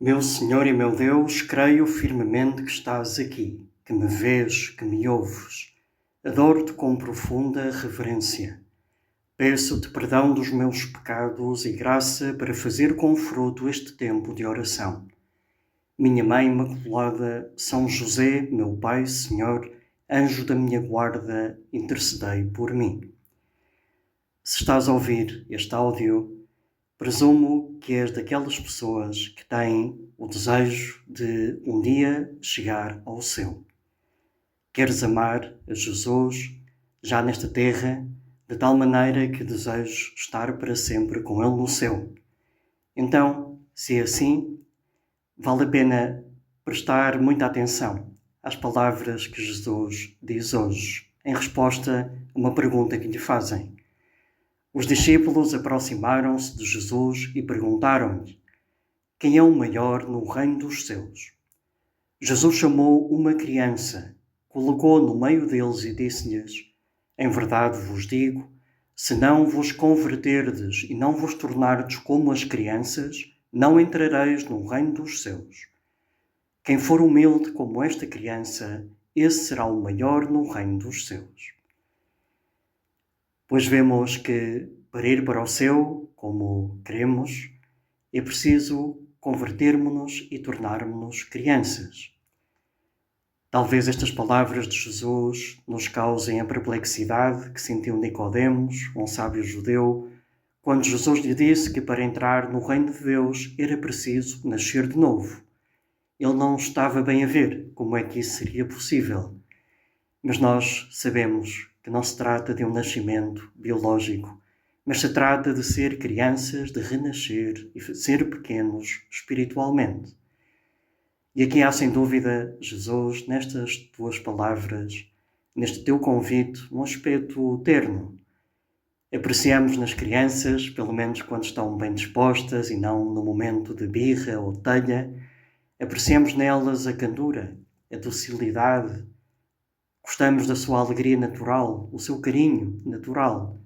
Meu Senhor e meu Deus, creio firmemente que estás aqui, que me vês, que me ouves. Adoro-te com profunda reverência. Peço-te perdão dos meus pecados e graça para fazer com fruto este tempo de oração. Minha Mãe Imaculada, São José, meu Pai, Senhor, anjo da minha guarda, intercedei por mim. Se estás a ouvir este áudio, presumo que és daquelas pessoas que têm o desejo de um dia chegar ao céu. Queres amar a Jesus já nesta terra, de tal maneira que desejo estar para sempre com Ele no céu. Então, se é assim, vale a pena prestar muita atenção às palavras que Jesus diz hoje, em resposta a uma pergunta que lhe fazem. Os discípulos aproximaram-se de Jesus e perguntaram-lhe: quem é o maior no reino dos céus? Jesus chamou uma criança, colocou-a no meio deles e disse-lhes: em verdade vos digo, se não vos converterdes e não vos tornardes como as crianças, não entrareis no reino dos céus. Quem for humilde como esta criança, esse será o maior no reino dos céus. Pois vemos que, para ir para o céu, como queremos, é preciso convertermos-nos e tornarmos-nos crianças. Talvez estas palavras de Jesus nos causem a perplexidade que sentiu Nicodemos, um sábio judeu, quando Jesus lhe disse que para entrar no reino de Deus era preciso nascer de novo. Ele não estava bem a ver como é que isso seria possível. Mas nós sabemos que não se trata de um nascimento biológico, mas se trata de ser crianças, de renascer e ser pequenos espiritualmente. E aqui há sem dúvida, Jesus, nestas tuas palavras, neste teu convite, um aspecto terno. Apreciamos nas crianças, pelo menos quando estão bem dispostas e não no momento de birra ou telha, apreciamos nelas a candura, a docilidade. Gostamos da sua alegria natural, o seu carinho natural,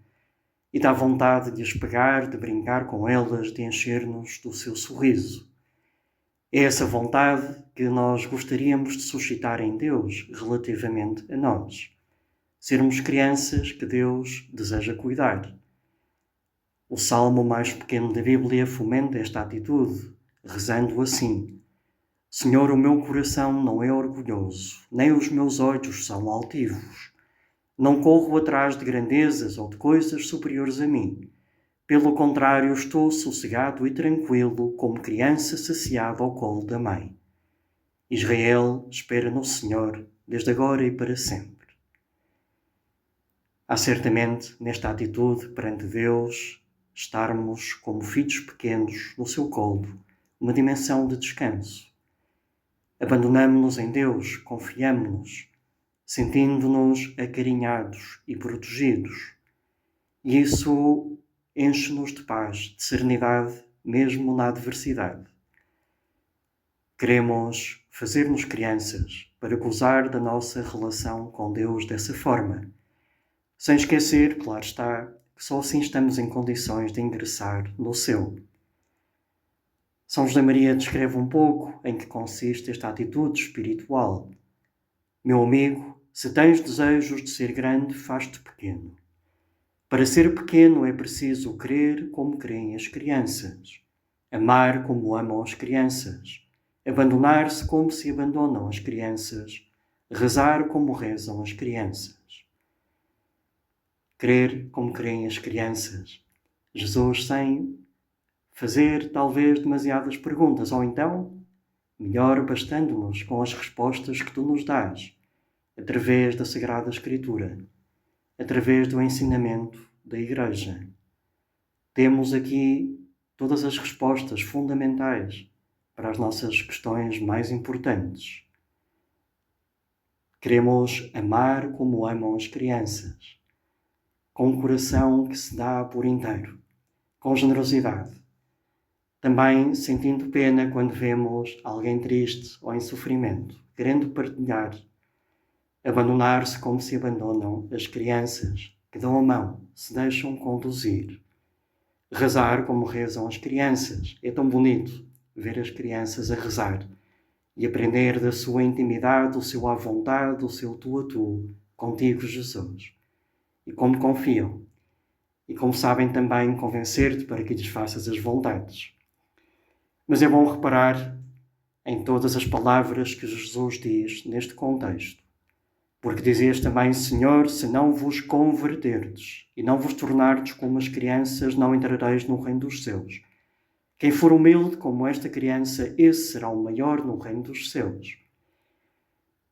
e dá vontade de as pegar, de brincar com elas, de encher-nos do seu sorriso. É essa vontade que nós gostaríamos de suscitar em Deus relativamente a nós. Sermos crianças que Deus deseja cuidar. O salmo mais pequeno da Bíblia fomenta esta atitude, rezando assim: Senhor, o meu coração não é orgulhoso, nem os meus olhos são altivos. Não corro atrás de grandezas ou de coisas superiores a mim. Pelo contrário, estou sossegado e tranquilo, como criança saciada ao colo da mãe. Israel espera no Senhor, desde agora e para sempre. Há certamente, nesta atitude perante Deus, estarmos como filhos pequenos no seu colo, uma dimensão de descanso. Abandonamo-nos em Deus, confiamo-nos, sentindo-nos acarinhados e protegidos. E isso enche-nos de paz, de serenidade, mesmo na adversidade. Queremos fazer-nos crianças para gozar da nossa relação com Deus dessa forma, sem esquecer, claro está, que só assim estamos em condições de ingressar no céu. São José Maria descreve um pouco em que consiste esta atitude espiritual. Meu amigo, se tens desejos de ser grande, faz-te pequeno. Para ser pequeno é preciso crer como creem as crianças, amar como amam as crianças, abandonar-se como se abandonam as crianças, rezar como rezam as crianças. Crer como creem as crianças. Jesus sem fazer talvez demasiadas perguntas, ou então, melhor bastando-nos com as respostas que tu nos dás, através da Sagrada Escritura, através do ensinamento da Igreja. Temos aqui todas as respostas fundamentais para as nossas questões mais importantes. Queremos amar como amam as crianças, com um coração que se dá por inteiro, com generosidade. Também sentindo pena quando vemos alguém triste ou em sofrimento, querendo partilhar, abandonar-se como se abandonam as crianças, que dão a mão, se deixam conduzir. Rezar como rezam as crianças, é tão bonito, ver as crianças a rezar e aprender da sua intimidade, o seu à vontade, o seu tu a tu, contigo, Jesus. E como confiam, e como sabem também convencer-te para que lhes faças as vontades. Mas é bom reparar em todas as palavras que Jesus diz neste contexto. Porque dizias também, Senhor, se não vos converterdes e não vos tornardes como as crianças, não entrareis no reino dos céus. Quem for humilde como esta criança, esse será o maior no reino dos céus.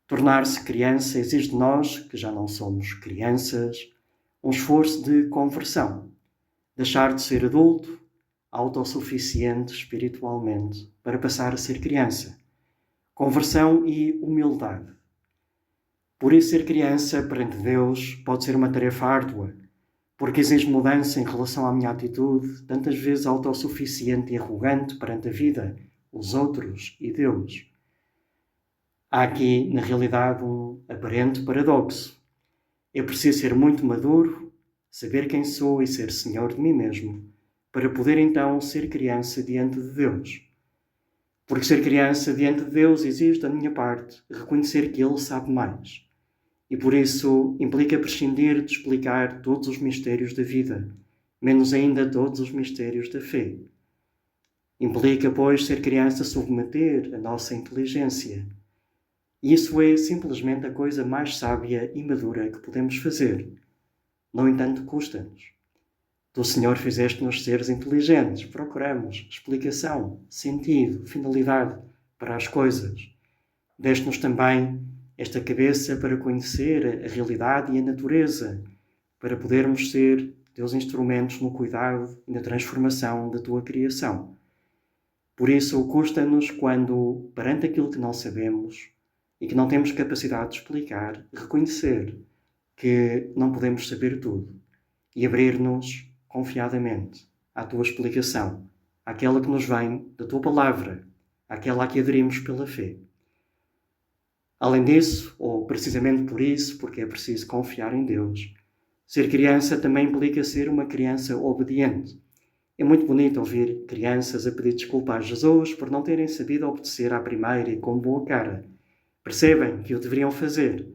Tornar-se criança exige de nós, que já não somos crianças, um esforço de conversão. Deixar de ser adulto, autossuficiente espiritualmente, para passar a ser criança. Conversão e humildade. Por isso, ser criança perante Deus pode ser uma tarefa árdua, porque exige mudança em relação à minha atitude, tantas vezes autossuficiente e arrogante perante a vida, os outros e Deus. Há aqui, na realidade, um aparente paradoxo. Eu preciso ser muito maduro, saber quem sou e ser senhor de mim mesmo, para poder então ser criança diante de Deus. Porque ser criança diante de Deus exige da minha parte reconhecer que Ele sabe mais. E por isso implica prescindir de explicar todos os mistérios da vida, menos ainda todos os mistérios da fé. Implica, pois, ser criança submeter a nossa inteligência. E isso é simplesmente a coisa mais sábia e madura que podemos fazer. No entanto, custa-nos. Tu, Senhor, fizeste-nos seres inteligentes. Procuramos explicação, sentido, finalidade para as coisas. Deste-nos também esta cabeça para conhecer a realidade e a natureza, para podermos ser teus instrumentos no cuidado e na transformação da tua criação. Por isso, custa-nos quando, perante aquilo que não sabemos e que não temos capacidade de explicar, reconhecer que não podemos saber tudo e abrir-nos confiadamente à tua explicação, àquela que nos vem da tua palavra, àquela a que aderimos pela fé. Além disso, ou precisamente por isso, porque é preciso confiar em Deus, ser criança também implica ser uma criança obediente. É muito bonito ouvir crianças a pedir desculpa a Jesus por não terem sabido obedecer à primeira e com boa cara. Percebem que o deveriam fazer.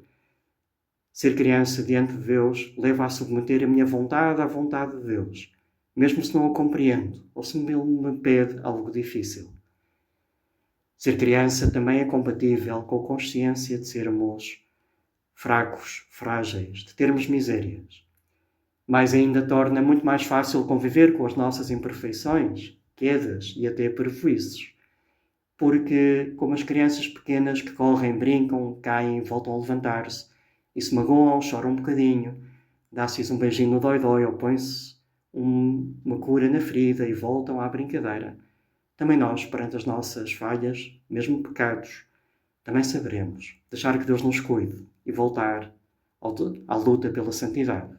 Ser criança diante de Deus leva a submeter a minha vontade à vontade de Deus, mesmo se não a compreendo ou se Ele me pede algo difícil. Ser criança também é compatível com a consciência de sermos fracos, frágeis, de termos misérias. Mas ainda torna muito mais fácil conviver com as nossas imperfeições, quedas e até prejuízos. Porque, como as crianças pequenas que correm, brincam, caem e voltam a levantar-se, e se magoam, choram um bocadinho, dá-se-lhes um beijinho no dói-dói ou põe-se uma cura na ferida e voltam à brincadeira. Também nós, perante as nossas falhas, mesmo pecados, também saberemos deixar que Deus nos cuide e voltar à luta pela santidade.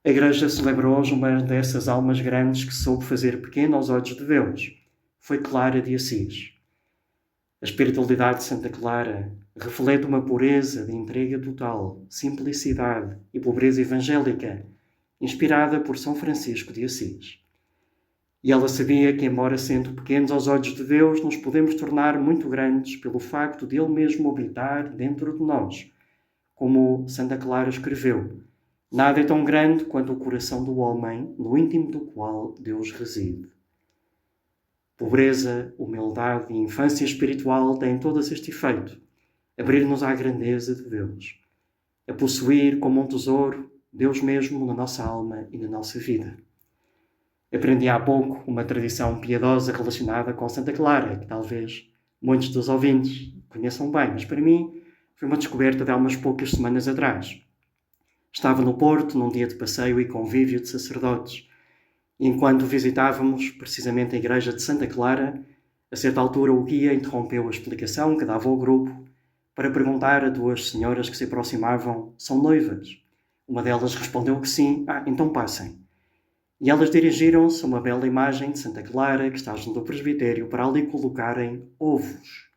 A Igreja celebra hoje uma dessas almas grandes que soube fazer pequeno aos olhos de Deus. Foi Clara de Assis. A espiritualidade de Santa Clara reflete uma pureza de entrega total, simplicidade e pobreza evangélica, inspirada por São Francisco de Assis. E ela sabia que, embora sendo pequenos aos olhos de Deus, nos podemos tornar muito grandes pelo facto de Ele mesmo habitar dentro de nós. Como Santa Clara escreveu, nada é tão grande quanto o coração do homem, no íntimo do qual Deus reside. Pobreza, humildade e infância espiritual têm todos este efeito, abrir-nos à grandeza de Deus, a possuir como um tesouro Deus mesmo na nossa alma e na nossa vida. Aprendi há pouco uma tradição piedosa relacionada com Santa Clara, que talvez muitos dos ouvintes conheçam bem, mas para mim foi uma descoberta de há umas poucas semanas atrás. Estava no Porto, num dia de passeio e convívio de sacerdotes, e enquanto visitávamos precisamente a igreja de Santa Clara, a certa altura o guia interrompeu a explicação que dava ao grupo para perguntar a duas senhoras que se aproximavam: são noivas? Uma delas respondeu que sim. Então passem. E elas dirigiram-se a uma bela imagem de Santa Clara que está junto ao presbitério para ali colocarem ovos.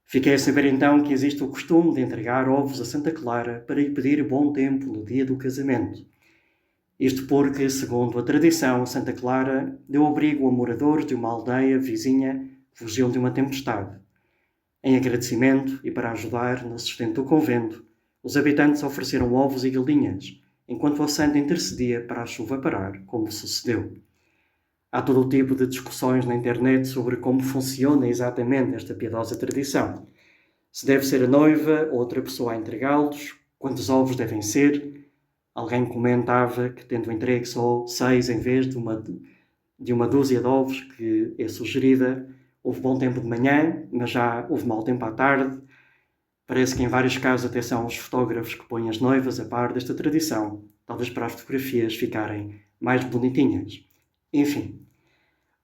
Fiquei a saber então que existe o costume de entregar ovos a Santa Clara para lhe pedir bom tempo no dia do casamento. Isto porque, segundo a tradição, Santa Clara deu abrigo a moradores de uma aldeia vizinha que fugiam de uma tempestade. Em agradecimento e para ajudar no sustento do convento, os habitantes ofereceram ovos e galinhas, enquanto a santa intercedia para a chuva parar, como sucedeu. Há todo o tipo de discussões na internet sobre como funciona exatamente esta piedosa tradição. Se deve ser a noiva ou outra pessoa a entregá-los, quantos ovos devem ser. Alguém comentava que, tendo entregue só 6 em vez de uma dúzia de ovos que é sugerida, houve bom tempo de manhã, mas já houve mau tempo à tarde. Parece que em vários casos até são os fotógrafos que põem as noivas a par desta tradição, talvez para as fotografias ficarem mais bonitinhas. Enfim,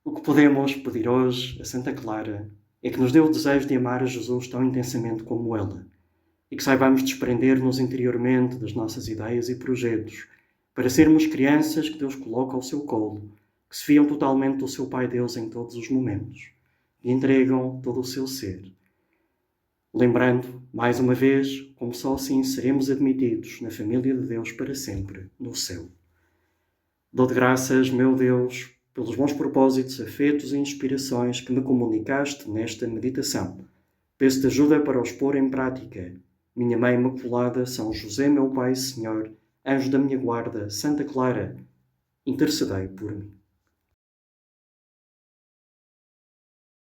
o que podemos pedir hoje a Santa Clara é que nos dê o desejo de amar a Jesus tão intensamente como ela, e que saibamos desprender-nos interiormente das nossas ideias e projetos, para sermos crianças que Deus coloca ao seu colo, que se fiam totalmente do seu Pai Deus em todos os momentos, e entregam todo o seu ser. Lembrando, mais uma vez, como só assim seremos admitidos na família de Deus para sempre, no céu. Dou-te graças, meu Deus, pelos bons propósitos, afetos e inspirações que me comunicaste nesta meditação. Peço-te ajuda para os pôr em prática. Minha Mãe Imaculada, São José, meu Pai e Senhor, anjo da minha guarda, Santa Clara, intercedei por mim.